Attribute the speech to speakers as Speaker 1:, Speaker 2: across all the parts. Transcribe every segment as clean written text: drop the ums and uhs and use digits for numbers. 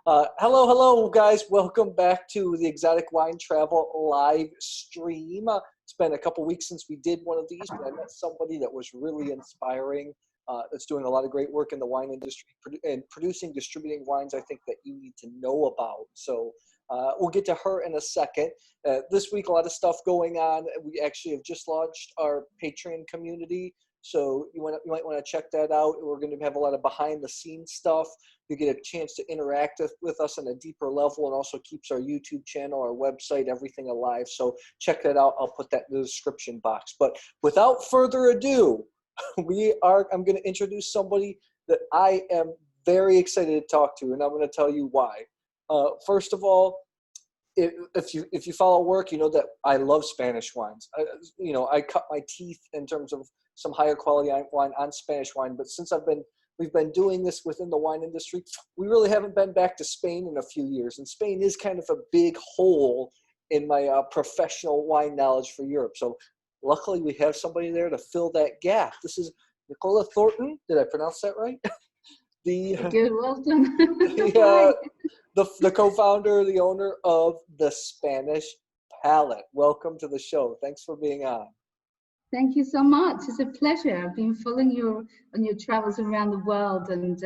Speaker 1: Hello, guys. Welcome back to the Exotic Wine Travel live stream. It's been a couple weeks since we did one of these, but I met somebody that was really inspiring. That's doing a lot of great work in the wine industry and producing, distributing wines I think that you need to know about. So we'll get to her in a second. This week, a lot of stuff going on. We actually have just launched our Patreon community. So you might want to check that out. We're going to have a lot of behind the scenes stuff. You get a chance to interact with us on a deeper level, and also keeps our YouTube channel, our website, everything alive. So check that out. I'll put that in the description box. But without further ado, I'm going to introduce somebody that I am very excited to talk to, and I'm going to tell you why. First of all, if you follow work, you know that I love Spanish wines. I cut my teeth in terms of some higher quality wine on Spanish wine. But since we've been doing this within the wine industry, we really haven't been back to Spain in a few years. And Spain is kind of a big hole in my professional wine knowledge for Europe. So luckily we have somebody there to fill that gap. This is Nicola Thornton. Did I pronounce that right?
Speaker 2: Good, well done.
Speaker 1: The co-founder, the owner of the Spanish Palate. Welcome to the show. Thanks for being on.
Speaker 2: Thank you so much. It's a pleasure. I've been following you on your travels around the world, and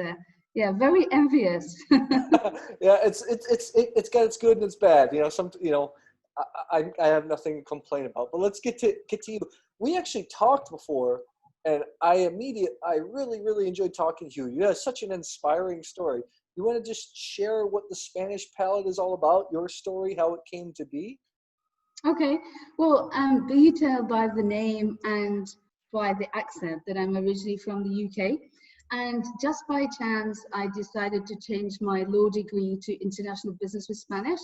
Speaker 2: very envious.
Speaker 1: Yeah, it's got its good and its bad. I have nothing to complain about. But let's get to you. We actually talked before, and I really enjoyed talking to you. You have such an inspiring story. You want to just share what the Spanish Palate is all about, your story, how it came to be?
Speaker 2: Okay, well, you tell by the name and by the accent that I'm originally from the UK. And just by chance, I decided to change my law degree to international business with Spanish,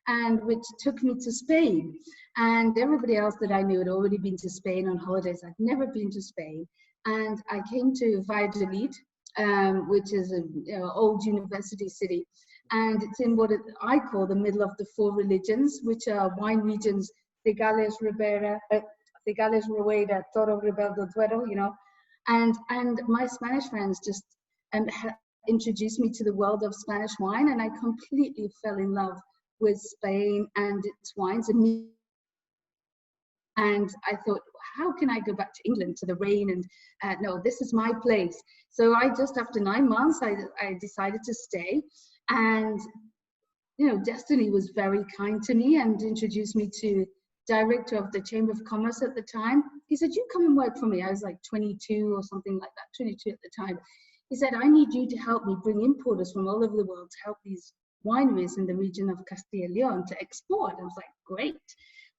Speaker 2: and which took me to Spain. And everybody else that I knew had already been to Spain on holidays. I'd never been to Spain. And I came to Valladolid, which is an old university city. And it's in what I call the middle of the four religions, which are wine regions, Cigales, Rueda, Toro, Rebelde, Duero, And my Spanish friends just introduced me to the world of Spanish wine, and I completely fell in love with Spain and its wines. And I thought, how can I go back to England to the rain? And no, this is my place. So just after 9 months, I decided to stay. And, destiny was very kind to me and introduced me to director of the Chamber of Commerce at the time. He said, you come and work for me. I was like 22 or something like that, 22 at the time. He said, I need you to help me bring importers from all over the world to help these wineries in the region of Castilla y León to export. I was like, great.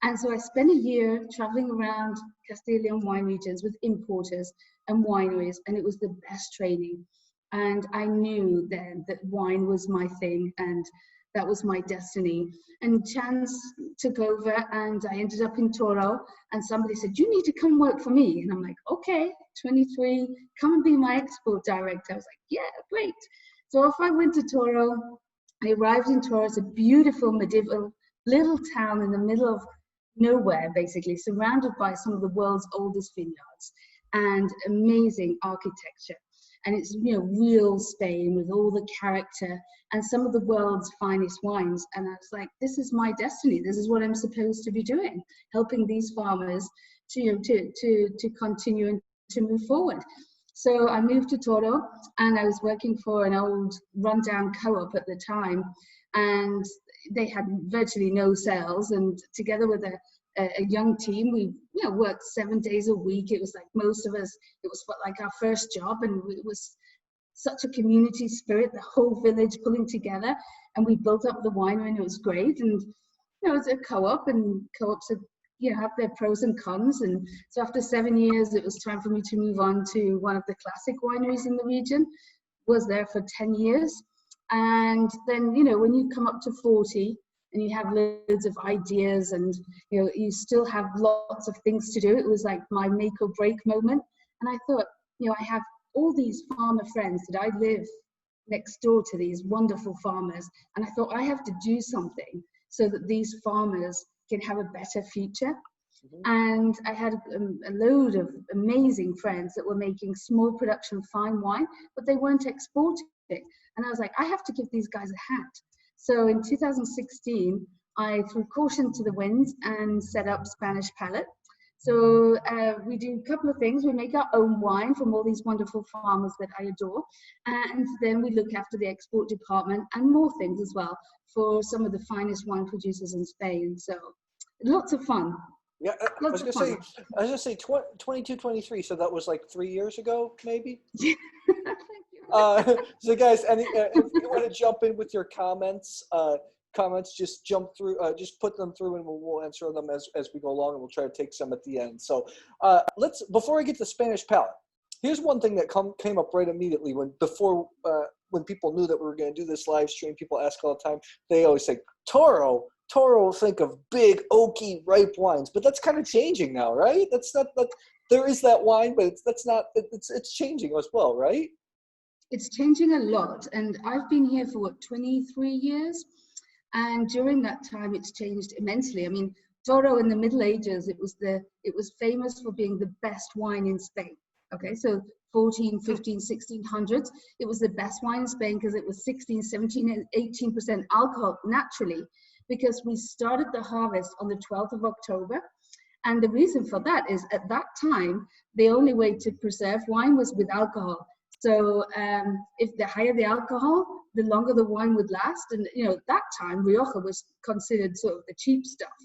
Speaker 2: And so I spent a year traveling around Castilla y León wine regions with importers and wineries, and it was the best training. And I knew then that wine was my thing, and that was my destiny. And chance took over, and I ended up in Toro, and somebody said, you need to come work for me. And I'm like, okay, 23, come and be my export director. I was like, yeah, great. So off I went to Toro. I arrived in Toro. It's a beautiful medieval little town in the middle of nowhere, basically, surrounded by some of the world's oldest vineyards and amazing architecture. And it's, real Spain with all the character and some of the world's finest wines. And I was like, this is my destiny. This is what I'm supposed to be doing, helping these farmers to continue and to move forward. So I moved to Toro, and I was working for an old rundown co-op at the time, and they had virtually no sales. And together with a young team, we worked 7 days a week. It was like most of us, it was like our first job, and it was such a community spirit, the whole village pulling together, and we built up the winery, and it was great. And it's a co-op, and co-ops are, have their pros and cons. And so after 7 years, it was time for me to move on to one of the classic wineries in the region. Was there for 10 years. And then, when you come up to 40 and you have loads of ideas and, you still have lots of things to do, it was like my make or break moment. And I thought, I have all these farmer friends that I live next door to, these wonderful farmers. And I thought I have to do something so that these farmers can have a better future. And I had a load of amazing friends that were making small production fine wine, but they weren't exporting And I was like, I have to give these guys a hat. So in 2016, I threw caution to the winds and set up Spanish Palette. So we do a couple of things. We make our own wine from all these wonderful farmers that I adore. And then we look after the export department and more things as well for some of the finest wine producers in Spain. So lots of fun.
Speaker 1: Yeah, I was gonna say 22, 23. So that was like 3 years ago, maybe.
Speaker 2: Thank you.
Speaker 1: So guys, if you want to jump in with your comments, just jump through, just put them through, and we'll answer them as we go along, and we'll try to take some at the end. So before I get to Spanish Palette, here's one thing that came up right immediately when people knew that we were going to do this live stream. People ask all the time. They always say Toro will think of big, oaky, ripe wines, but that's kind of changing now, right? That's not that there is that wine, but it's changing as well, right?
Speaker 2: It's changing a lot, and I've been here for 23 years, and during that time, it's changed immensely. I mean, Toro in the Middle Ages, it was famous for being the best wine in Spain. Okay, so 14, 15, 1600s, it was the best wine in Spain because it was 16, 17, and 18% alcohol naturally, because we started the harvest on the 12th of October. And the reason for that is at that time, the only way to preserve wine was with alcohol. So if the higher the alcohol, the longer the wine would last. And, at that time, Rioja was considered sort of the cheap stuff.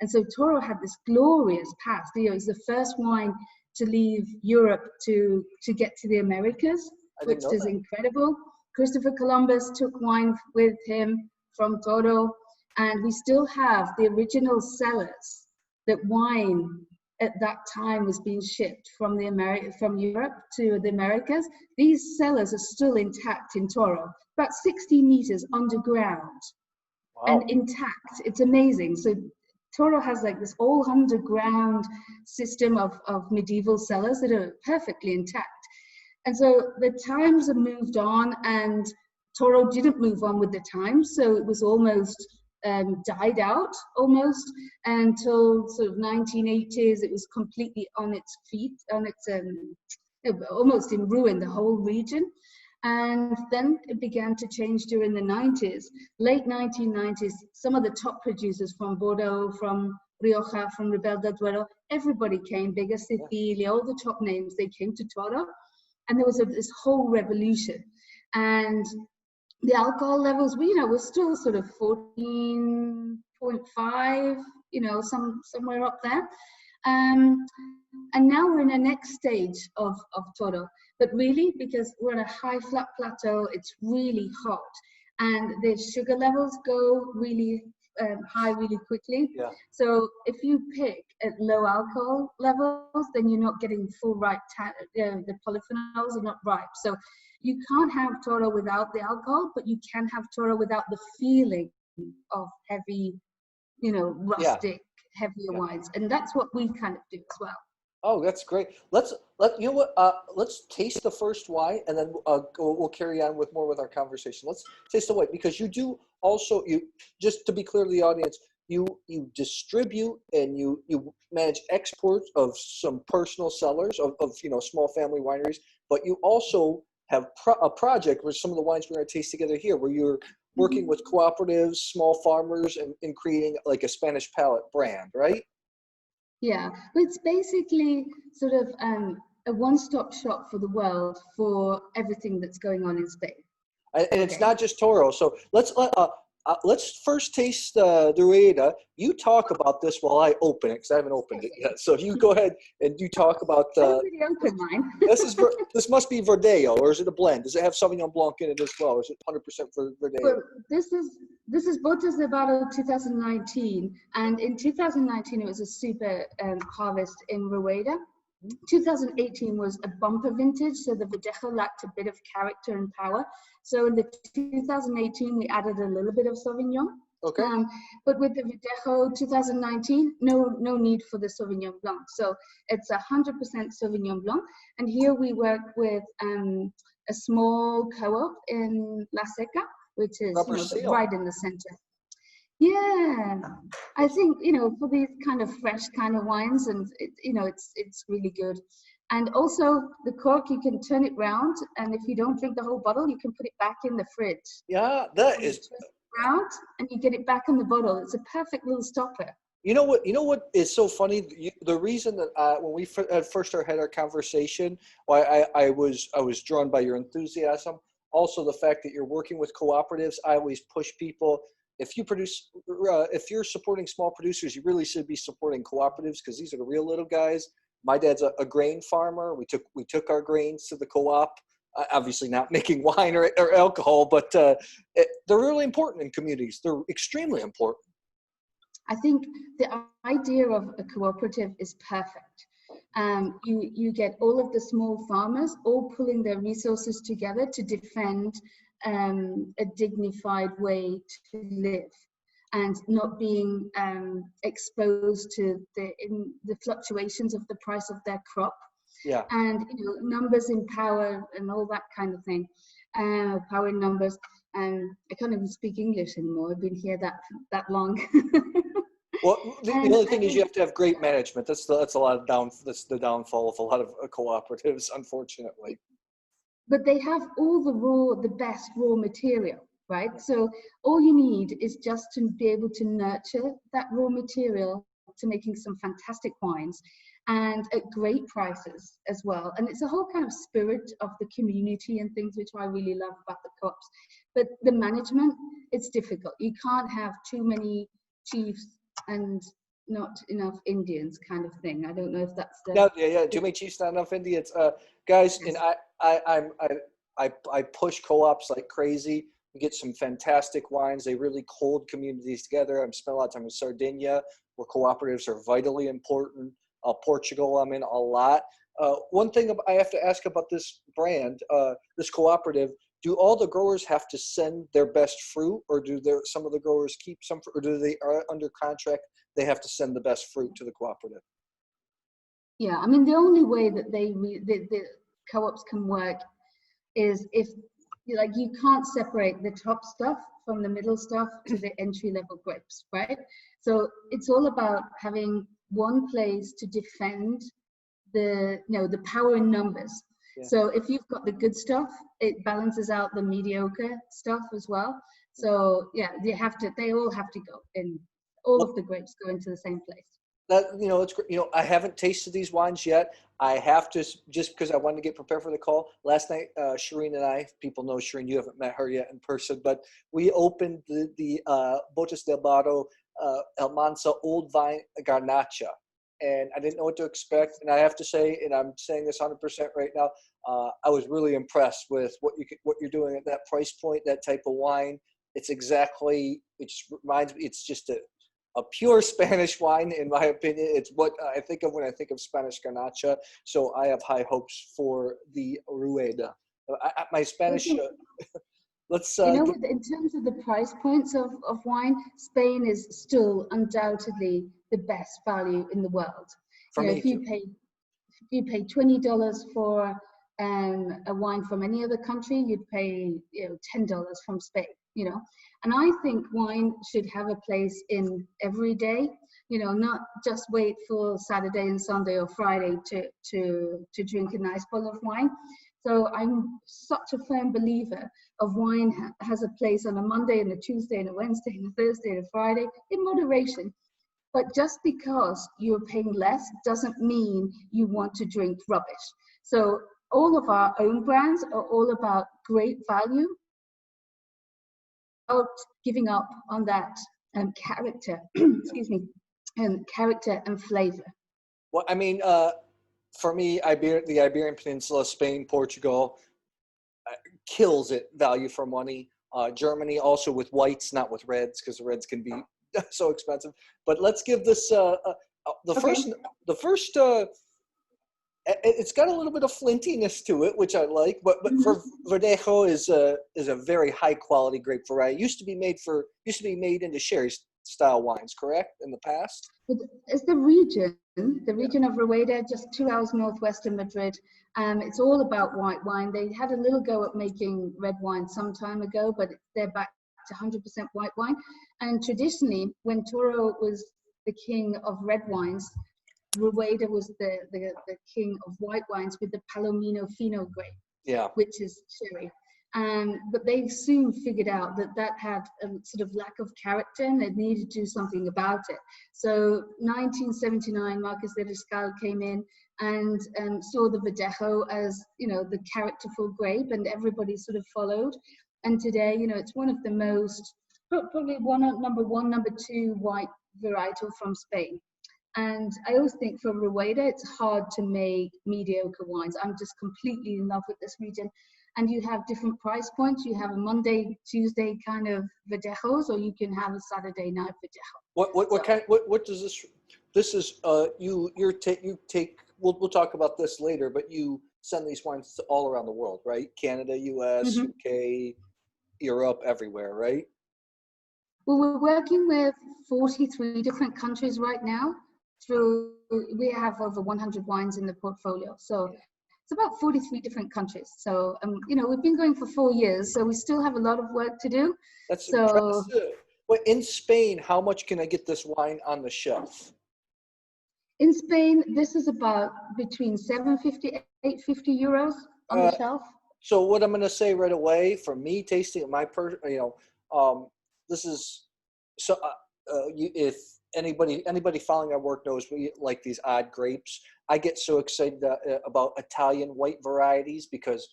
Speaker 2: And so Toro had this glorious past. It was the first wine to leave Europe to get to the Americas, which is incredible. Christopher Columbus took wine with him from Toro. And we still have the original cellars that wine at that time was being shipped from Europe to the Americas. These cellars are still intact in Toro, about 60 meters underground. Wow. And intact. It's amazing. So Toro has like this all underground system of medieval cellars that are perfectly intact. And so the times have moved on, and Toro didn't move on with the times. So it was almost died out almost until sort of 1980s. It was completely on its feet, almost in ruin, the whole region. And then it began to change during the 90s, late 1990s. Some of the top producers from Bordeaux, from Rioja, from Ribera del Duero, everybody came, Bega Sicilia, all the top names, they came to Toro. And there was this whole revolution. And the alcohol levels, we're still sort of 14.5, somewhere up there. And now we're in the next stage of Toro. But really, because we're on a high flat plateau, it's really hot. And the sugar levels go really high really quickly. Yeah. So if you pick at low alcohol levels, then you're not getting full ripe, the polyphenols are not ripe. So you can't have Toro without the alcohol, but you can have Toro without the feeling of heavy, rustic, heavier wines. And that's what we kind of do as well.
Speaker 1: Oh, that's great. Let's taste the first wine, and then we'll carry on with more with our conversation. Let's taste the wine, because you do also, just to be clear to the audience, you distribute and you manage exports of some personal cellars of small family wineries, but you also have a project where some of the wines we're going to taste together here, where you're working with cooperatives, small farmers, and creating like a Spanish Palette brand, right?
Speaker 2: Yeah, it's basically sort of a one-stop shop for the world for everything that's going on in Spain.
Speaker 1: And it's not just Toro. So let's first taste the Rueda. You talk about this while I open it, because I haven't opened it yet. So you go ahead and you talk about.
Speaker 2: I already opened mine.
Speaker 1: This must be Verdeo, or is it a blend? Does it have Sauvignon Blanc in it as well, or is it 100% Verdeo?
Speaker 2: Well, this is Botas de Barro 2019, and in 2019 it was a super harvest in Rueda. 2018 was a bumper vintage, so the Verdejo lacked a bit of character and power. So in the 2018, we added a little bit of Sauvignon.
Speaker 1: Okay.
Speaker 2: But with the Verdejo 2019, no need for the Sauvignon Blanc. So it's 100% Sauvignon Blanc. And here we work with a small co-op in La Seca, which is right in the center. Yeah, I think, for these kind of fresh kind of wines, and it's really good. And also the cork, you can turn it round, and if you don't drink the whole bottle, you can put it back in the fridge.
Speaker 1: Yeah, that
Speaker 2: You
Speaker 1: is.
Speaker 2: twist it round, and you get it back in the bottle. It's a perfect little stopper.
Speaker 1: You know what? You know what is so funny? The reason that when we first had our conversation, why I was drawn by your enthusiasm. Also, the fact that you're working with cooperatives. I always push people. If you produce, if you're supporting small producers, you really should be supporting cooperatives because these are the real little guys. My dad's a grain farmer. We took our grains to the co-op. Obviously, not making wine or alcohol, but they're really important in communities. They're extremely important.
Speaker 2: I think the idea of a cooperative is perfect. You get all of the small farmers all pulling their resources together to defend a dignified way to live and not being exposed to the fluctuations of the price of their crop.
Speaker 1: Yeah.
Speaker 2: And numbers in power and all that kind of thing. Power in numbers. I can't even speak English anymore. I've been here that long.
Speaker 1: Well, the only thing is you have to have great management. That's a lot of that's the downfall of a lot of cooperatives, unfortunately.
Speaker 2: But they have all the best raw material, right? So all you need is just to be able to nurture that raw material to making some fantastic wines and at great prices as well. And it's a whole kind of spirit of the community and things which I really love about the co-ops. But the management, it's difficult. You can't have too many chiefs and not enough Indians kind of thing. I don't know if that's the...
Speaker 1: No, yeah. Too many chiefs, not enough Indians. Guys, and I push co-ops like crazy. We get some fantastic wines. They really hold communities together. I've spent a lot of time in Sardinia, where cooperatives are vitally important. Portugal, I'm in a lot. One thing I have to ask about this brand, this cooperative, do all the growers have to send their best fruit, or do some of the growers keep some, or do they are under contract, they have to send the best fruit to the cooperative?
Speaker 2: Yeah, I mean, the only way that the co-ops can work is if you can't separate the top stuff from the middle stuff to the entry level grapes, right? So it's all about having one place to defend the power in numbers. Yeah. So if you've got the good stuff, it balances out the mediocre stuff as well. So yeah, they all have to go in. All of the grapes go into the same place.
Speaker 1: That it's great. I haven't tasted these wines yet. I have to, just because I wanted to get prepared for the call. Last night, Shireen and I, people know Shireen, you haven't met her yet in person, but we opened the Botas del Barro Almansa Old Vine Garnacha, and I didn't know what to expect. And I have to say, and I'm saying this 100% right now, I was really impressed with what you're doing at that price point, that type of wine. It just reminds me, it's just a pure Spanish wine, in my opinion. It's what I think of when I think of Spanish Garnacha. So I have high hopes for the Rueda. My Spanish, let's...
Speaker 2: in terms of the price points of wine, Spain is still undoubtedly the best value in the world. If you pay $20 for a wine from any other country, you'd pay $10 from Spain. And I think wine should have a place in every day, not just wait for Saturday and Sunday or Friday to drink a nice bottle of wine. So I'm such a firm believer of wine has a place on a Monday and a Tuesday and a Wednesday and a Thursday and a Friday in moderation. But just because you're paying less doesn't mean you want to drink rubbish. So all of our own brands are all about great value, without giving up on that character, excuse me, character and flavor.
Speaker 1: Well, I mean, for me, the Iberian Peninsula, Spain, Portugal, kills it value for money. Germany also with whites, not with reds, because the reds can be so expensive. But let's give this the first. It's got a little bit of flintiness to it, which I like. But for Verdejo is a very high quality grape variety. Used to be made into sherry style wines, correct? In the past.
Speaker 2: It's the region of Rueda, just 2 hours northwest of Madrid. It's all about white wine. They had a little go at making red wine some time ago, but they're back to 100% white wine. And traditionally, when Toro was the king of red wines, Rueda was the king of white wines with the Palomino Fino grape,
Speaker 1: Yeah.
Speaker 2: which is sherry. But they soon figured out that that had a sort of lack of character and they needed to do something about it. So 1979, Marquis de Riscal came in and saw the Verdejo as, you know, the characterful grape, and everybody sort of followed. And today, you know, it's one of the most, probably number one, number two white varietal from Spain. And I always think for Rueda, it's hard to make mediocre wines. I'm just completely in love with this region. And you have different price points. You have a Monday, Tuesday kind of Verdejos, or you can have a Saturday night Verdejo.
Speaker 1: What does this is you take we'll talk about this later, but you send these wines to all around the world, right? Canada, US, UK, Europe, everywhere, right?
Speaker 2: Well, we're working with 43 different countries right now. We have over 100 wines in the portfolio. So it's about 43 different countries. So, you know, we've been going for 4 years, so we still have a lot of work to do.
Speaker 1: That's impressive. Well, in Spain, how much can I get this wine on the shelf?
Speaker 2: In Spain, this is about between 750, 850 euros on the shelf.
Speaker 1: So what I'm going to say right away, for me tasting it, this is so. If anybody following our work knows we like these odd grapes. I get so excited about Italian white varieties because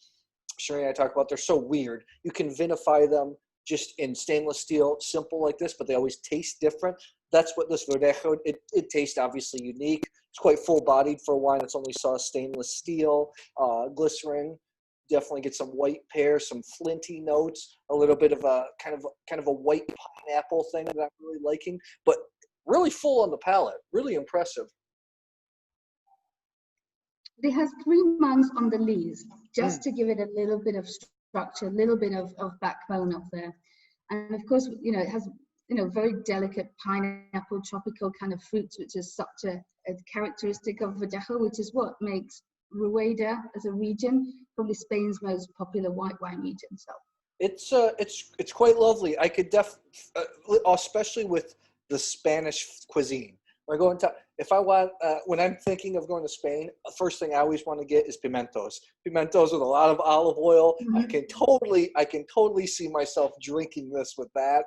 Speaker 1: Sheree and I talk about they're so weird. You can vinify them just in stainless steel, simple like this, but they always taste different. That's what this Verdejo, it tastes obviously unique. It's quite full-bodied for a wine. It's only saw stainless steel, glycerin. Definitely get some white pear, some flinty notes, a little bit of a kind of a white pineapple thing that I'm really liking, but really full on the palate. Really impressive.
Speaker 2: It has 3 months on the lees, just to give it a little bit of structure, a little bit of backbone up there. And of course, you know, it has, you know, very delicate pineapple, tropical kind of fruits, which is such a characteristic of Verdejo, which is what makes Rueda as a region probably Spain's most popular white wine region. So
Speaker 1: it's quite lovely. I could especially with the Spanish cuisine. If I want, when I'm thinking of going to Spain, the first thing I always want to get is pimentos. Pimentos with a lot of olive oil. I can totally see myself drinking this with that.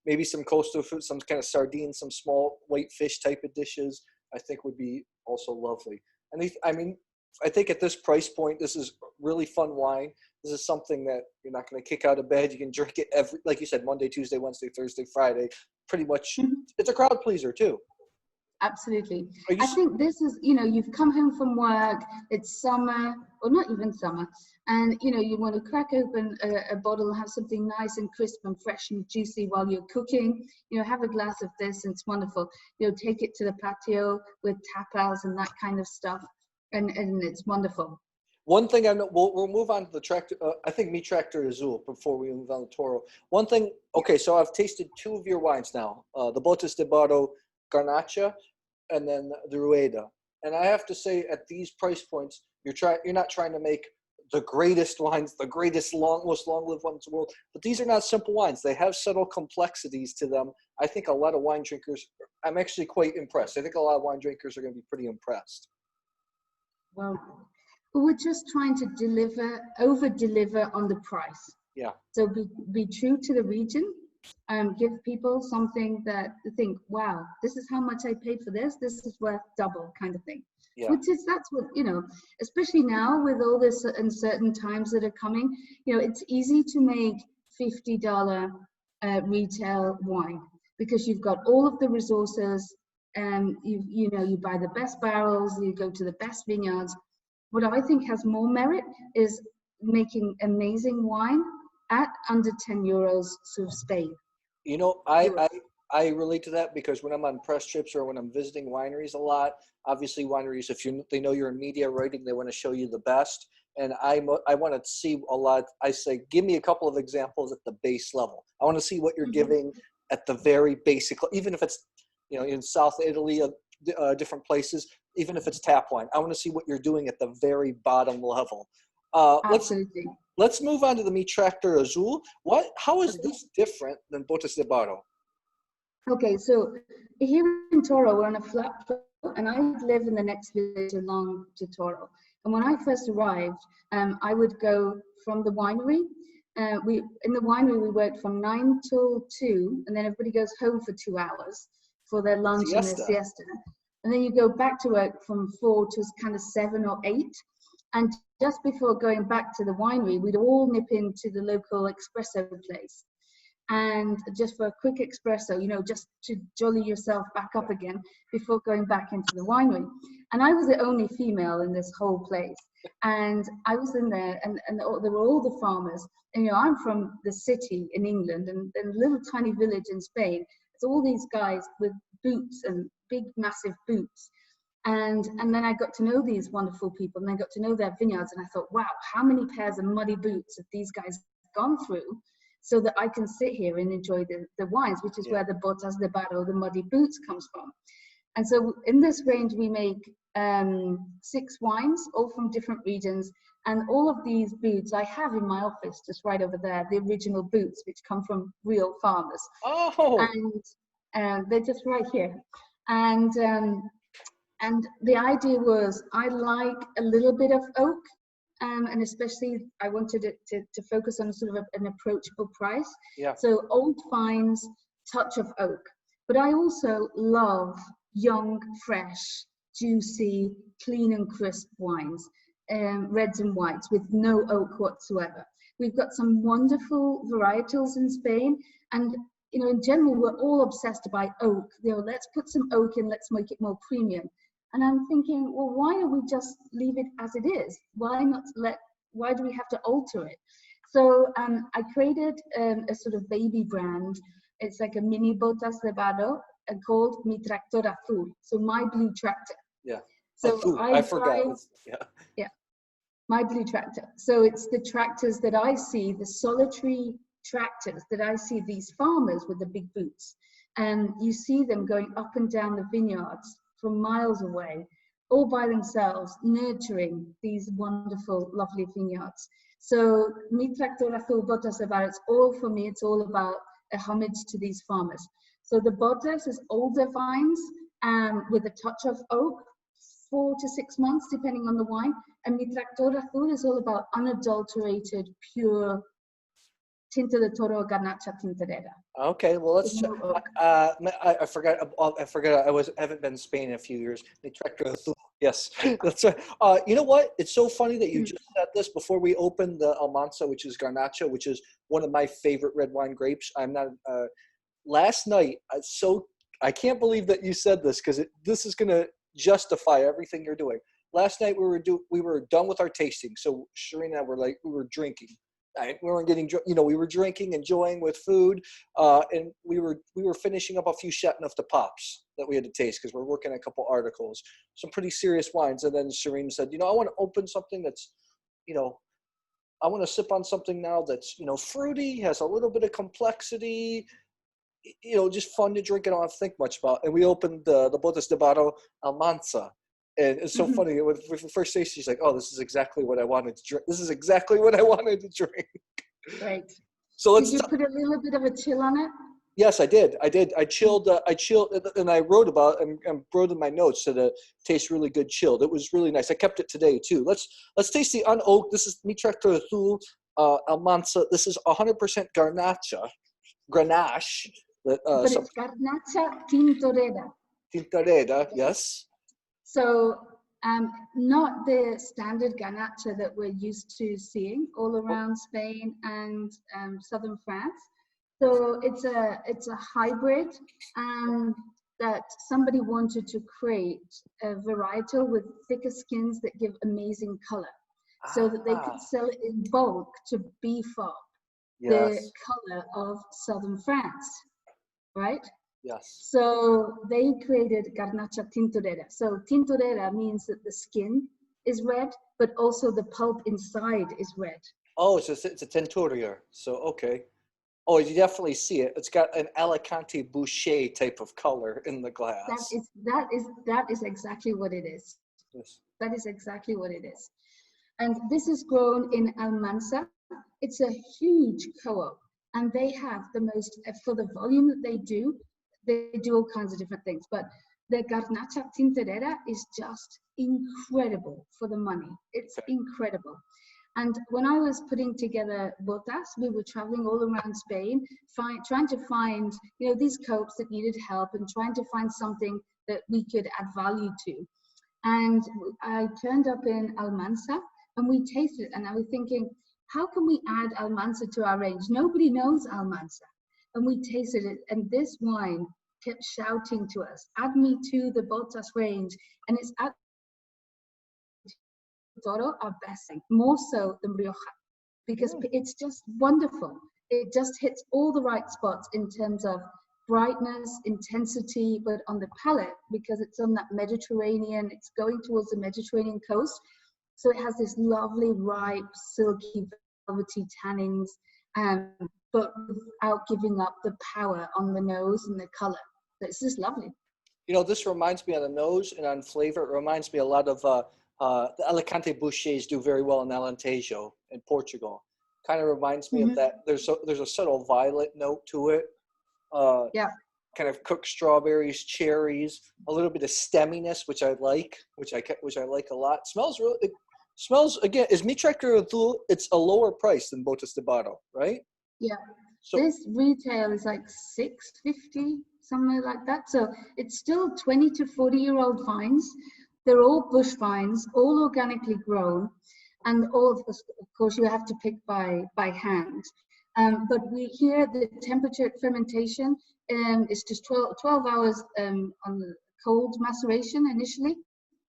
Speaker 1: Maybe some coastal fruit, some kind of sardines, some small white fish type of dishes. I think would be also lovely. And I think at this price point, this is really fun wine. This is something that you're not going to kick out of bed. You can drink it like you said, Monday, Tuesday, Wednesday, Thursday, Friday. Pretty much, it's a crowd pleaser too.
Speaker 2: Absolutely. I think this is, you know, you've come home from work, it's summer, or not even summer, and, you know, you want to crack open a bottle, have something nice and crisp and fresh and juicy while you're cooking, you know, have a glass of this, and it's wonderful. You know, take it to the patio with tapas and that kind of stuff, and it's wonderful.
Speaker 1: One thing I know, we'll move on to the tractor. I think Mi Tractor Azul before we move on to Toro. One thing, okay, so I've tasted 2 of your wines now, the Botas de Barro Garnacha, and then the Rueda. And I have to say, at these price points, you're not trying to make the greatest wines, the greatest most long-lived wines in the world, but these are not simple wines. They have subtle complexities to them. I think a lot of wine drinkers, I'm actually quite impressed. I think a lot of wine drinkers are going to be pretty impressed.
Speaker 2: Well, we're just trying to over-deliver on the price.
Speaker 1: Yeah.
Speaker 2: So be true to the region, give people something that they think, wow, this is how much I paid for this. This is worth double, kind of thing. Yeah. That's what, you know, especially now with all this uncertain times that are coming, you know, it's easy to make $50 retail wine because you've got all of the resources, and you buy the best barrels, you go to the best vineyards. What I think has more merit is making amazing wine at under 10 euros, sort of Spain.
Speaker 1: You know, I relate to that because when I'm on press trips or when I'm visiting wineries a lot, obviously wineries, they know you're in media writing, they want to show you the best. And I want to see a lot. I say, give me a couple of examples at the base level. I want to see what you're giving at the very basic, even if it's, you know, in South Italy, different places, even if it's tap wine. I want to see what you're doing at the very bottom level.
Speaker 2: Absolutely.
Speaker 1: Let's move on to the Mi Tractor Azul. How is this different than Botas de Barro?
Speaker 2: Okay, so here in Toro, we're on a flat boat, and I live in the next village along to Toro. And when I first arrived, I would go from the winery. We in the winery we worked from 9 till 2, and then everybody goes home for 2 hours for their lunch and their
Speaker 1: Siesta.
Speaker 2: siesta. And then you go back to work from 4 to kind of 7 or 8. And just before going back to the winery, we'd all nip into the local espresso place. And just for a quick espresso, just to jolly yourself back up again before going back into the winery. And I was the only female in this whole place. And I was in there, and there were all the farmers. And, I'm from the city in England, and a little tiny village in Spain. It's all these guys with boots and big, massive boots. And then I got to know these wonderful people, and I got to know their vineyards. And I thought, wow, how many pairs of muddy boots have these guys gone through, so that I can sit here and enjoy the wines, which is where the Botas de Barro, the muddy boots, comes from. And so in this range, we make 6 wines, all from different regions. And all of these boots I have in my office, just right over there, the original boots, which come from real farmers.
Speaker 1: Oh.
Speaker 2: And they're just right here. And the idea was, I like a little bit of oak. And especially I wanted it to focus on sort of an approachable price.
Speaker 1: Yeah.
Speaker 2: So old finds, touch of oak. But I also love young, fresh, juicy, clean and crisp wines, reds and whites with no oak whatsoever. We've got some wonderful varietals in Spain. And, in general, we're all obsessed by oak. Let's put some oak in, let's make it more premium. And I'm thinking, well, why don't we just leave it as it is? Why do we have to alter it? So I created a sort of baby brand. It's like a mini Botas de Barro called Mi Tractor Azul. So my blue tractor.
Speaker 1: Yeah.
Speaker 2: So
Speaker 1: Azul. I forgot.
Speaker 2: Yeah. My blue tractor. So it's the tractors that I see, the solitary tractors that I see, these farmers with the big boots. And you see them going up and down the vineyards from miles away, all by themselves, nurturing these wonderful, lovely vineyards. So, Mi Tractor Azul, Botas de Barro, it's all for me, it's all about a homage to these farmers. So the Botas is older vines with a touch of oak, 4 to 6 months, depending on the wine. And Mi Tractor Azul is all about unadulterated, pure Tinta de Toro Garnacha Tintorera.
Speaker 1: Okay, well let's. I forgot. I forgot. Haven't been in Spain in a few years. Yes, that's right. You know what? It's so funny that you just said this before we opened the Almansa, which is Garnacha, which is one of my favorite red wine grapes. I'm not. Last night, I can't believe that you said this, because this is going to justify everything you're doing. Last night we were done with our tasting, so Sharina and I we were drinking. We weren't getting, we were drinking, enjoying with food, and we were finishing up a few Chateauneuf de Pops that we had to taste, because we're working on a couple articles, some pretty serious wines. And then Shireen said, I want to open something that's, I want to sip on something now that's, fruity, has a little bit of complexity, just fun to drink and I don't have to think much about. And we opened the Botas de Barro Almansa. And it's so funny. With the first taste, she's like, "Oh, this is exactly what I wanted to drink. This is exactly what I wanted to drink."
Speaker 2: Right.
Speaker 1: So
Speaker 2: did you put a little bit of a chill on it?
Speaker 1: Yes, I did. I chilled, and I wrote about it and wrote in my notes that it tastes really good chilled. It was really nice. I kept it today too. Let's taste the unoaked. This is Mi Tractor Azul Almansa. This is 100% Grenache.
Speaker 2: But it's Garnacha Tintorera.
Speaker 1: Tintorera, yes.
Speaker 2: So not the standard Garnacha that we're used to seeing all around Spain and southern France. So it's a hybrid that somebody wanted to create a varietal with thicker skins that give amazing color, so that they could sell it in bulk to beef up the color of southern France, right?
Speaker 1: Yes.
Speaker 2: So they created Garnacha Tintorera. So Tintorera means that the skin is red, but also the pulp inside is red.
Speaker 1: Oh, it's a Tintoria. So, okay. Oh, you definitely see it. It's got an Alicante Boucher type of color in the glass.
Speaker 2: That is exactly what it is.
Speaker 1: Yes.
Speaker 2: That is exactly what it is. And this is grown in Almansa. It's a huge co-op, and they have the most, for the volume that they do, they do all kinds of different things. But the Garnacha Tintorera is just incredible for the money. It's incredible. And when I was putting together Botas, we were traveling all around Spain, trying to find, these copes that needed help and trying to find something that we could add value to. And I turned up in Almansa and we tasted it. And I was thinking, how can we add Almansa to our range? Nobody knows Almansa. And we tasted it. And this wine kept shouting to us, add me to the Botas range. And it's at Toro are best thing, more so than Rioja, because it's just wonderful. It just hits all the right spots in terms of brightness, intensity, but on the palate, because it's on that Mediterranean, it's going towards the Mediterranean coast. So it has this lovely, ripe, silky, velvety tannins, but without giving up the power on the nose and the color. It's just lovely.
Speaker 1: This reminds me on the nose and on flavor. It reminds me a lot of the Alicante Bouchers do very well in Alentejo in Portugal. Kind of reminds me of that. There's a subtle violet note to it. Kind of cooked strawberries, cherries, a little bit of stemminess, which I like a lot. Smells again. Is Mi Tractor Azul? It's a lower price than Botas de Barro, right?
Speaker 2: Yeah.
Speaker 1: So
Speaker 2: this retail is like $6.50, somewhere like that. So it's still 20 to 40-year-old vines. They're all bush vines, all organically grown, and all of course you have to pick by hand. But here the temperature fermentation is just 12 hours on the cold maceration initially,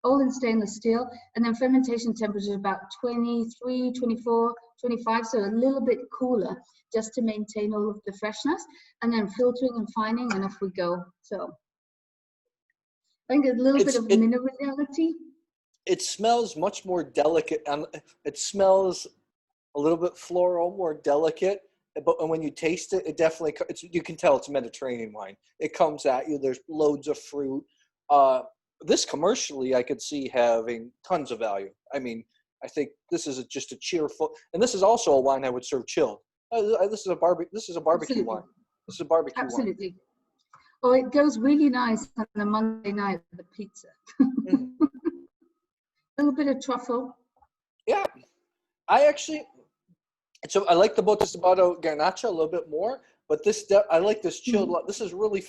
Speaker 2: all in stainless steel, and then fermentation temperature about 23, 24, 25, so a little bit cooler, just to maintain all of the freshness, and then filtering and fining, and off we go. So I think a little bit of minerality.
Speaker 1: It smells much more delicate, and it smells a little bit floral, more delicate. But when you taste it, it definitely you can tell it's a Mediterranean wine. It comes at you. There's loads of fruit. This commercially, I could see having tons of value. I mean, I think this is just a cheerful, and this is also a wine I would serve chilled. This is a barbecue
Speaker 2: Absolutely.
Speaker 1: wine. This is a barbecue
Speaker 2: Absolutely.
Speaker 1: wine.
Speaker 2: Oh, it goes really nice on a Monday night with the pizza. A little bit of truffle.
Speaker 1: Yeah, I I like the Botas de Barro Garnacha a little bit more, but I like this chilled. This is really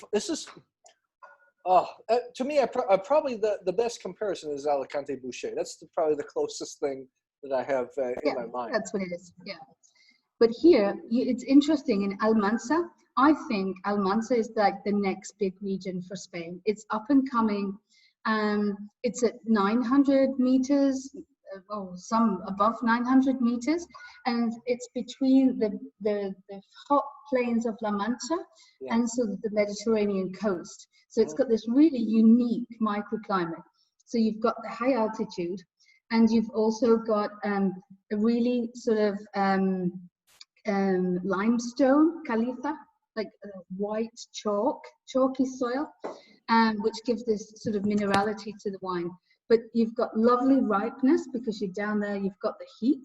Speaker 1: to me, probably the best comparison is Alicante Boucher. That's probably the closest thing that I have in my mind.
Speaker 2: That's what it is. Yeah. But here, it's interesting in Almansa. I think Almansa is like the next big region for Spain. It's up and coming. It's at 900 meters, some above 900 meters, and it's between the hot plains of La Mancha and sort of the Mediterranean coast. So it's got this really unique microclimate. So you've got the high altitude, and you've also got a really sort of limestone, caliza, like white chalky soil, which gives this sort of minerality to the wine. But you've got lovely ripeness because you're down there, you've got the heat,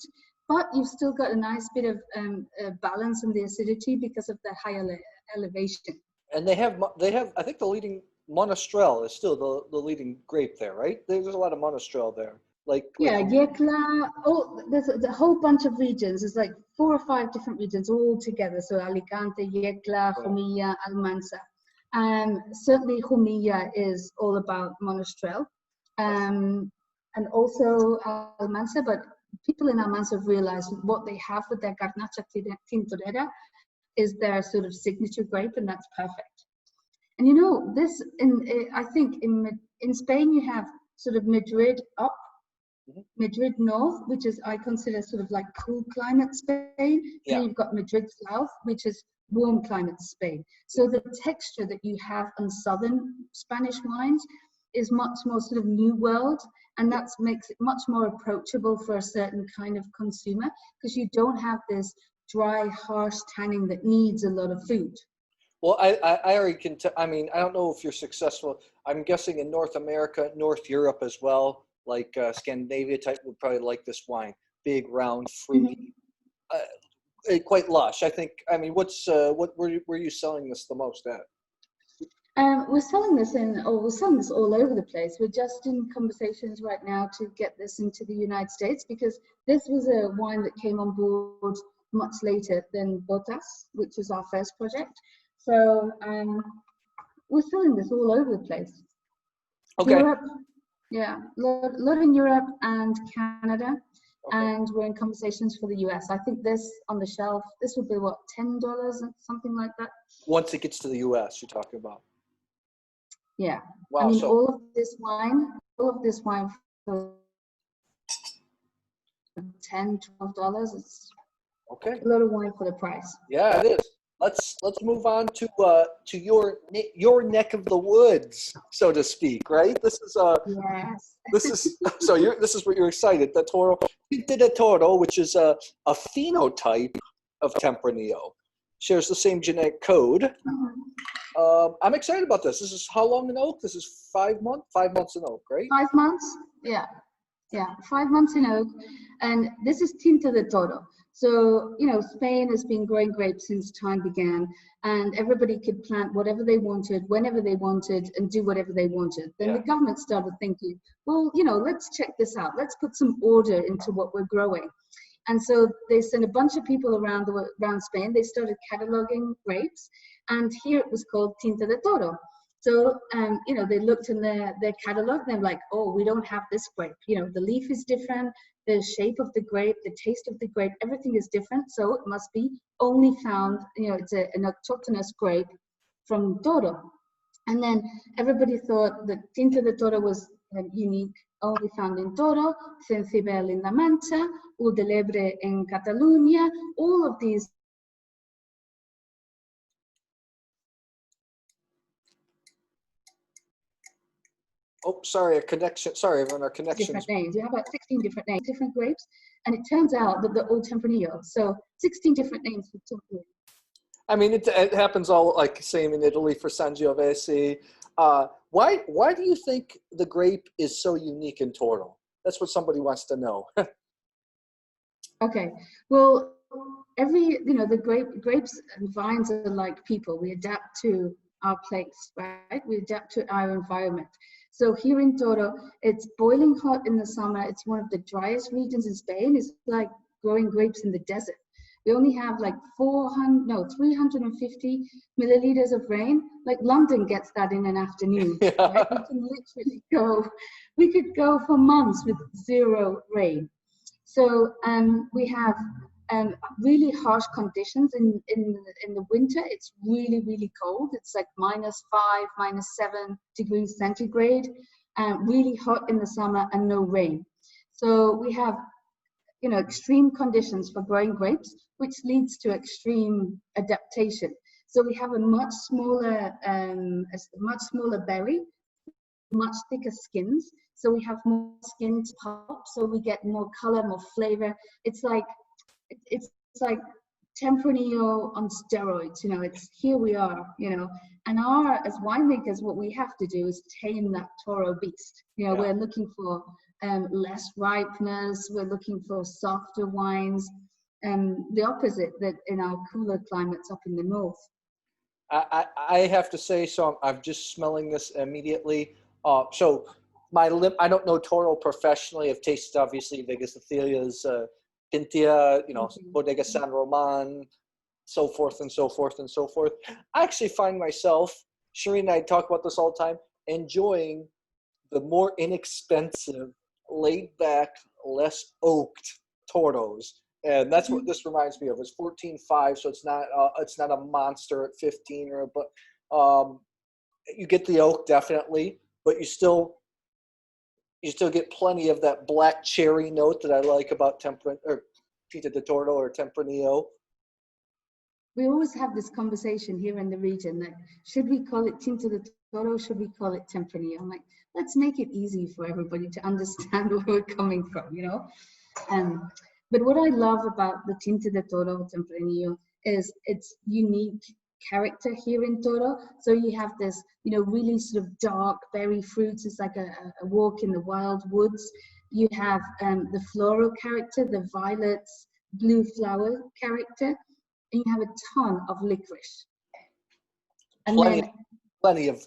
Speaker 2: but you've still got a nice bit of balance in the acidity because of the high elevation.
Speaker 1: And they have, I think the leading Monastrell is still the leading grape there, right? There's a lot of Monastrell there.
Speaker 2: Yecla. There's a whole bunch of regions. There's like 4 or 5 different regions all together. So Alicante, Yecla, Jumilla, Almansa. Certainly Jumilla is all about Monastrell. And also Almansa, but people in Almansa have realized what they have with their Garnacha Tintorera is their sort of signature grape, and that's perfect. And I think in Spain you have sort of Madrid up, Madrid north, which is I consider sort of like cool climate Spain. Yeah. Then you've got Madrid south, which is warm climate Spain. So the texture that you have on southern Spanish wines is much more sort of new world, and that makes it much more approachable for a certain kind of consumer, because you don't have this dry, harsh tanning that needs a lot of food.
Speaker 1: Well, I already can I mean, I don't know if you're successful. I'm guessing in North America, North Europe as well, like Scandinavia type would probably like this wine. Big, round, fruity, quite lush. I think, I mean, what are you selling this the most at?
Speaker 2: we're selling this all over the place. We're just in conversations right now to get this into the United States, because this was a wine that came on board much later than Botas, which was our first project. So we're selling this all over the place.
Speaker 1: Okay.
Speaker 2: Europe, yeah, a lot in Europe and Canada. Okay. And we're in conversations for the US. I think this on the shelf, this would be what, $10, something like that?
Speaker 1: Once it gets to the US, you're talking about.
Speaker 2: Yeah.
Speaker 1: Wow.
Speaker 2: I mean,
Speaker 1: So
Speaker 2: all of this wine for $10, $12. It's
Speaker 1: okay.
Speaker 2: A lot of wine for the price.
Speaker 1: Yeah, it is. Let's move on to your neck of the woods, so to speak, right? This is
Speaker 2: yes.
Speaker 1: This is this is what you're excited. The Toro, Tinta de Toro, which is a phenotype of Tempranillo, shares the same genetic code. I'm excited about this. This is how long in oak? This is 5 months. 5 months in oak, right?
Speaker 2: 5 months. Yeah. 5 months in oak, and this is Tinta de Toro. So, Spain has been growing grapes since time began, and everybody could plant whatever they wanted, whenever they wanted, and do whatever they wanted. Then the government started thinking, well, let's check this out. Let's put some order into what we're growing. And so they sent a bunch of people around Spain. They started cataloging grapes, and here it was called Tinta de Toro. So, they looked in their catalog, and they're like, oh, we don't have this grape. The leaf is different, the shape of the grape, the taste of the grape, everything is different. So it must be only found, it's an autochthonous grape from Toro. And then everybody thought that Tinta de Toro was unique, only found in Toro, Cencibel in La Mancha, Ul de Lebre in Catalonia, all of these.
Speaker 1: Oh, sorry, a connection. Sorry, everyone, our connection.
Speaker 2: Different names. You have about 16 different names, different grapes, and it turns out that they're all Tempranillo. So 16 different names for Tempranillo.
Speaker 1: I mean, it happens all like same in Italy for Sangiovese. Why do you think the grape is so unique in Toro? That's what somebody wants to know.
Speaker 2: Okay, well, the grapes and vines are like people. We adapt to our place, right? We adapt to our environment. So here in Toro, it's boiling hot in the summer. It's one of the driest regions in Spain. It's like growing grapes in the desert. We only have like 350 milliliters of rain. Like London gets that in an afternoon.
Speaker 1: Yeah.
Speaker 2: Right? We could go for months with zero rain. So we have really harsh conditions in the winter. It's really, really cold. It's like -5, -7 degrees centigrade, really hot in the summer and no rain. So we have, extreme conditions for growing grapes, which leads to extreme adaptation. So we have a much smaller berry, much thicker skins. So we have more skin to pulp, so we get more color, more flavor. It's like Tempranillo on steroids. It's here we are. And as winemakers, what we have to do is tame that Toro beast. We're looking for less ripeness. We're looking for softer wines. The opposite that in our cooler climates up in the north.
Speaker 1: I have to say, so I'm just smelling this immediately. So I don't know Toro professionally. I've tasted obviously Vegas Athelia's Pintia, Bodega San Roman, so forth and so forth and so forth. I actually find myself, Shireen and I talk about this all the time, enjoying the more inexpensive, laid back, less oaked Toros. And that's what this reminds me of. It's 14.5, so it's not a monster at 15 but you get the oak definitely, but you still get plenty of that black cherry note that I like about Tinta de Toro or Tempranillo.
Speaker 2: We always have this conversation here in the region that should we call it Tinta de Toro, should we call it Tempranillo? I'm like, let's make it easy for everybody to understand where we're coming from, But what I love about the Tinta de Toro Tempranillo is its unique character here in Toro. So you have this, really sort of dark berry fruits. It's like a walk in the wild woods. You have the floral character, the violets, blue flower character, and you have a ton of licorice. And then
Speaker 1: plenty of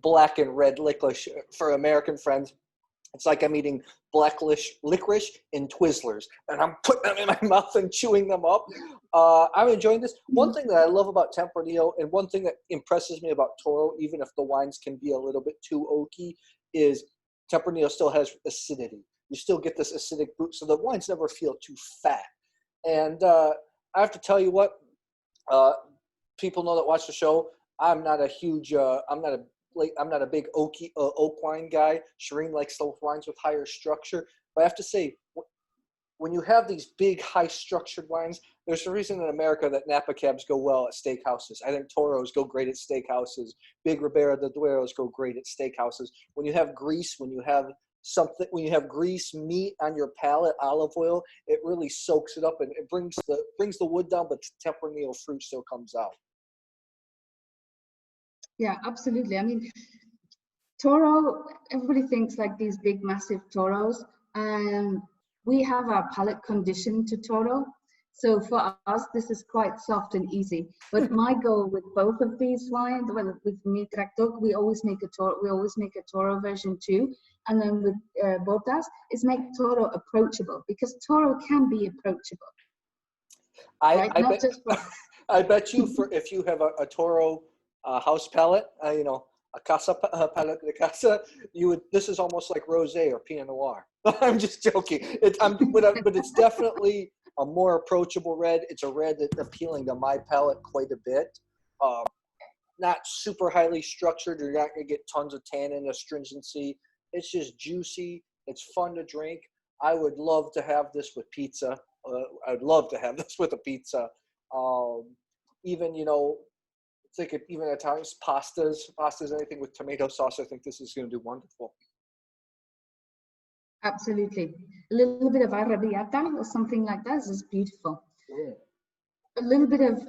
Speaker 1: black and red licorice for American friends. It's like I'm eating black licorice in Twizzlers, and I'm putting them in my mouth and chewing them up. I'm enjoying this. One thing that I love about Tempranillo, and one thing that impresses me about Toro, even if the wines can be a little bit too oaky, is Tempranillo still has acidity. You still get this acidic boot, so the wines never feel too fat. And I have to tell you what, people know that watch the show. I'm not a big oak wine guy. Shireen likes those wines with higher structure. But I have to say, when you have these big, high-structured wines, there's a reason in America that Napa Cabs go well at steakhouses. I think Toros go great at steakhouses. Big Ribera de Dueros go great at steakhouses. When you have grease, when you have grease, meat on your palate, olive oil, it really soaks it up and it brings the wood down, but the Tempranillo fruit still comes out.
Speaker 2: Yeah, absolutely. I mean, Toro, everybody thinks like these big, massive Toros. We have our palate conditioned to Toro. So for us, this is quite soft and easy. But my goal with both of these wines, well, with Mi Tractor, we always make a Toro version too. And then with Botas, is make Toro approachable, because Toro can be approachable.
Speaker 1: I bet you if you have a Toro house palate, a casa palate de casa, this is almost like rosé or Pinot Noir. I'm just joking. But it's definitely a more approachable red. It's a red that's appealing to my palate quite a bit. Not super highly structured. You're not going to get tons of tannin, astringency. It's just juicy. It's fun to drink. I would love to have this with pizza. I'd love to have this with a pizza. Even at times pastas, anything with tomato sauce. I think this is going to do wonderful.
Speaker 2: Absolutely. A little bit of arrabbiata or something like that is beautiful.
Speaker 1: Yeah.
Speaker 2: A little bit of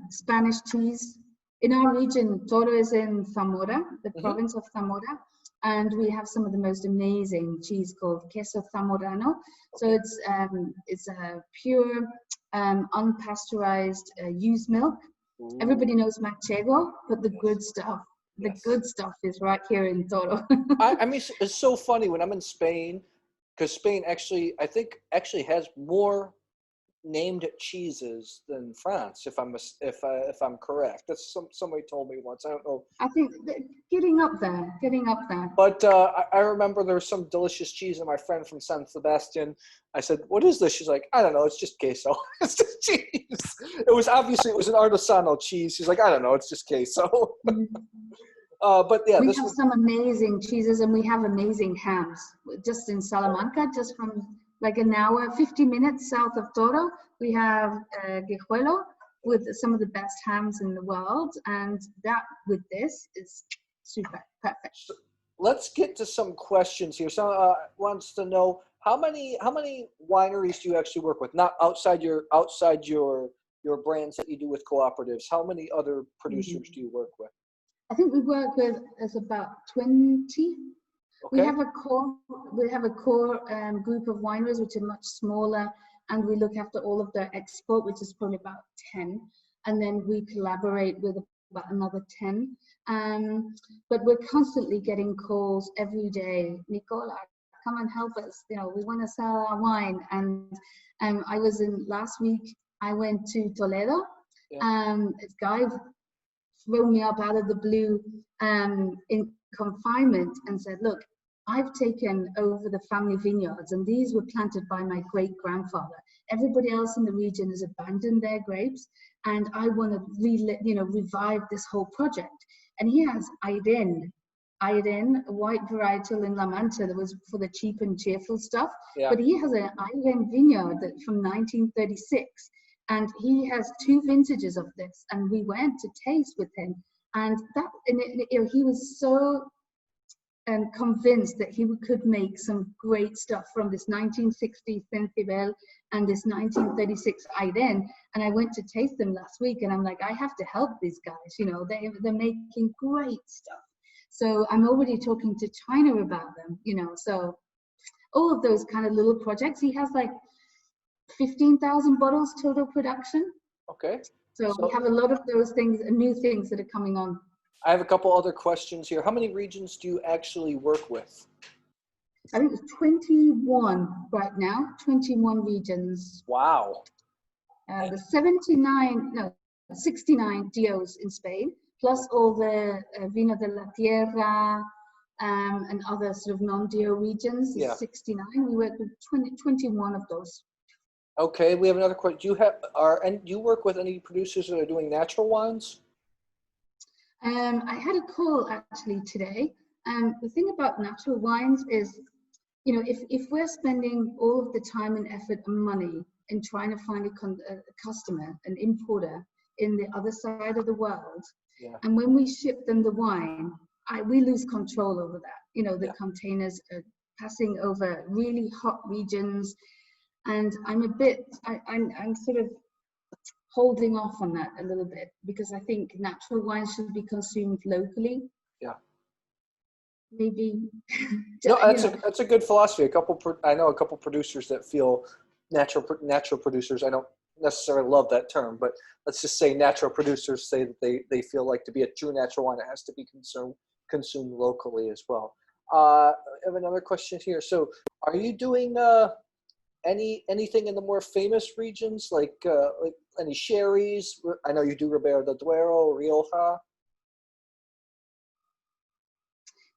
Speaker 2: Spanish cheese. In our region, Toro is in Zamora, the province of Zamora, and we have some of the most amazing cheese called queso zamorano. So it's a pure, unpasteurized used milk. Ooh. Everybody knows manchego, but the good stuff, good stuff is right here in Toro.
Speaker 1: I mean, it's so funny when I'm in Spain, because Spain actually has more named cheeses than France, if I'm correct. That's somebody told me once. I don't know.
Speaker 2: I think getting up there.
Speaker 1: But I remember there was some delicious cheese, and my friend from San Sebastian, I said, "What is this?" She's like, "I don't know. It's just queso. It's just cheese." It was an artisanal cheese. She's like, "I don't know. It's just queso." But yeah,
Speaker 2: we have some amazing cheeses, and we have amazing hams. Just in Salamanca, just from like an hour, 50 minutes south of Toro, we have Guijuelo with some of the best hams in the world, and that with this is super perfect.
Speaker 1: So let's get to some questions here. Someone wants to know how many wineries do you actually work with? Not outside your brands that you do with cooperatives. How many other producers do you work with?
Speaker 2: I think we work with about 20. Okay. We have a core group of wineries which are much smaller, and we look after all of their export, which is probably about 10, and then we collaborate with about another 10. But we're constantly getting calls every day. Nicola, come and help us. We want to sell our wine. And last week I went to Toledo. This guy threw me up out of the blue in confinement and said, "Look, I've taken over the family vineyards, and these were planted by my great-grandfather. Everybody else in the region has abandoned their grapes, and I want to revive this whole project." And he has Aiden, a white varietal in La Mancha that was for the cheap and cheerful stuff. Yeah. But he has an Aiden vineyard from 1936. And he has 2 vintages of this, and we went to taste with him, and he was so convinced that he could make some great stuff from this 1960 Centibel and this 1936 Aiden. And I went to taste them last week, and I'm like, I have to help these guys. They're making great stuff. So I'm already talking to China about them. So all of those kind of little projects. He has like 15,000 bottles total production.
Speaker 1: Okay.
Speaker 2: So we have a lot of those things, new things that are coming on.
Speaker 1: I have a couple other questions here. How many regions do you actually work with?
Speaker 2: I think it's 21 right now, 21 regions.
Speaker 1: Wow.
Speaker 2: The 79, no, 69 DOs in Spain, plus all the Vino de la Tierra and other sort of non-DO regions,
Speaker 1: Yeah.
Speaker 2: 69. We work with 21 of those.
Speaker 1: Okay, we have another question. Do you work with any producers that are doing natural wines?
Speaker 2: I had a call actually today. The thing about natural wines is, you know, if we're spending all of the time and effort and money in trying to find a customer, an importer in the other side of the world,
Speaker 1: Yeah.
Speaker 2: and when we ship them the wine, we lose control over that. You know, the containers are passing over really hot regions, and I'm sort of holding off on that a little bit because I think natural wine should be consumed locally.
Speaker 1: Yeah.
Speaker 2: Maybe.
Speaker 1: No, that's a good philosophy. I know a couple producers that feel natural producers. I don't necessarily love that term, but let's just say natural producers say that they feel like to be a true natural wine, it has to be consumed locally as well. I have another question here. So, are you doing anything in the more famous regions like any sherries? I know you do Ribera del Duero, Rioja.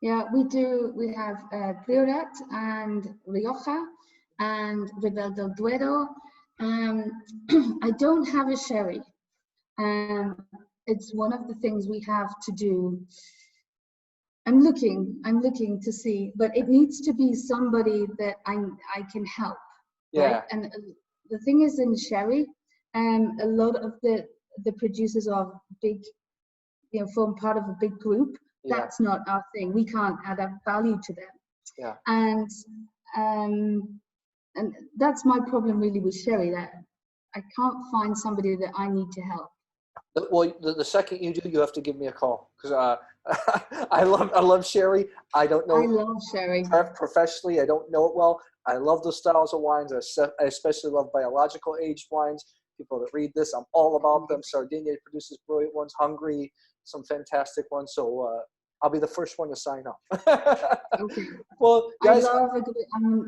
Speaker 2: Yeah, we do. We have Priorat and Rioja and Ribera del Duero. I don't have a sherry. It's one of the things we have to do. I'm looking to see, but it needs to be somebody that I can help.
Speaker 1: Yeah.
Speaker 2: Right? And the thing is in sherry, a lot of the producers are big, you know, form part of a big group.
Speaker 1: Yeah.
Speaker 2: That's not our thing. We can't add up value to them.
Speaker 1: Yeah.
Speaker 2: And that's my problem really with sherry, that I can't find somebody that I need to help.
Speaker 1: Well, the second you do, you have to give me a call because I love sherry. I don't know.
Speaker 2: I love sherry.
Speaker 1: Professionally, I don't know it well. I love those styles of wines. I especially love biological aged wines. People that read this, I'm all about them. Sardinia produces brilliant ones. Hungary, some fantastic ones. So I'll be the first one to sign up.
Speaker 2: Okay.
Speaker 1: Well, guys,
Speaker 2: I love a good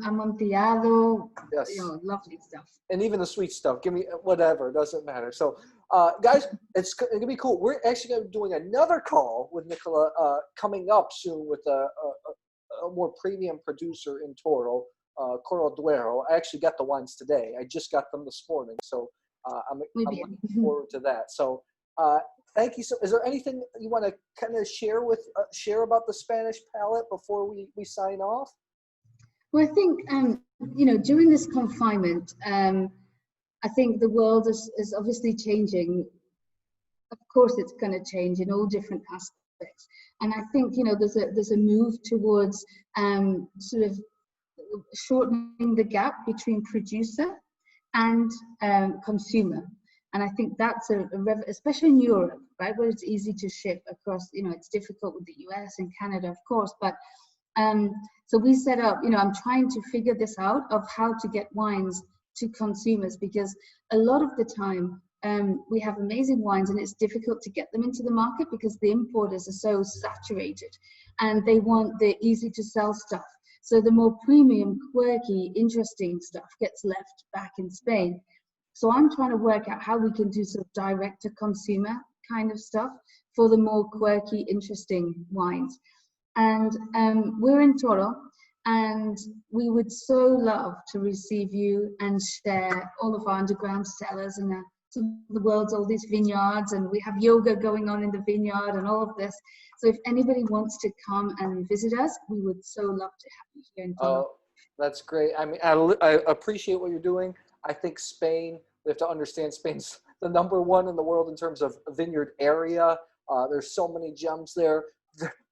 Speaker 2: amontillado.
Speaker 1: Yes.
Speaker 2: You know, lovely stuff.
Speaker 1: And even the sweet stuff. Give me whatever. It doesn't matter. So, guys, it's going to be cool. We're actually going to be doing another call with Nicola coming up soon with a more premium producer in Toro, Coro Duero. I actually got the wines today. I just got them this morning. So I'm looking forward to that. So thank you. So, is there anything you want to kind of share about the Spanish palate before we sign off?
Speaker 2: Well, I think, you know, during this confinement, I think the world is obviously changing. Of course, it's going to change in all different aspects. And I think, you know, there's a move towards sort of shortening the gap between producer and consumer. And I think that's especially in Europe, right, where it's easy to ship across, you know, it's difficult with the US and Canada, of course, but so we set up, you know, I'm trying to figure this out of how to get wines to consumers, because a lot of the time we have amazing wines and it's difficult to get them into the market because the importers are so saturated and they want the easy to sell stuff. So the more premium, quirky, interesting stuff gets left back in Spain. So I'm trying to work out how we can do sort of direct to consumer kind of stuff for the more quirky, interesting wines. And we're in Toro, and we would so love to receive you and share all of our underground cellars and the world's oldest vineyards, and we have yoga going on in the vineyard and all of this. So if anybody wants to come and visit us, we would so love to have you here in Toro.
Speaker 1: Oh, that's great. I mean, I appreciate what you're doing. I think Spain, we have to understand Spain's the #1 in the world in terms of vineyard area. There's so many gems there.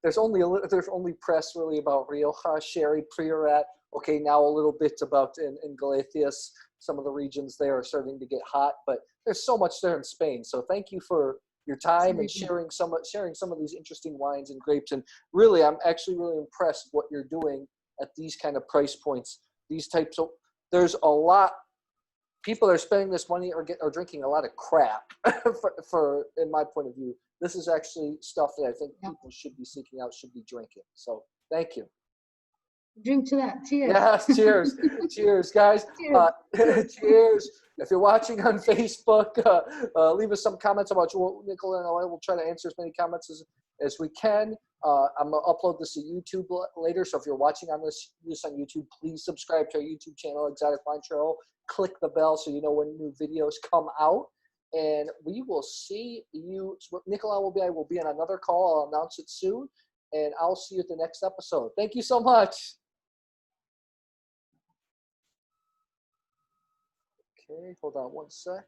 Speaker 1: There's only press really about Rioja, Sherry, Priorat. Okay, now a little bit about in Galicia. Some of the regions there are starting to get hot, but there's so much there in Spain. So thank you for your time and sharing some of these interesting wines and grapes. And really, I'm actually really impressed what you're doing at these kind of price points. These types of, there's a lot. People that are spending this money are drinking a lot of crap. for in my point of view, this is actually stuff that I think
Speaker 2: Yeah.
Speaker 1: people should be seeking out, should be drinking. So thank you.
Speaker 2: Drink to that. Cheers.
Speaker 1: Yes, cheers. Cheers, guys.
Speaker 2: Cheers.
Speaker 1: Cheers. If you're watching on Facebook, leave us some comments about what Nicola and I will try to answer as many comments as we can. I'm going to upload this to YouTube later, so if you're watching on this on YouTube, please subscribe to our YouTube channel, Exotic Wine Trail. Click the bell so you know when new videos come out. And we will see you. Nicola will be on another call. I'll announce it soon. And I'll see you at the next episode. Thank you so much. Okay, hold on one sec.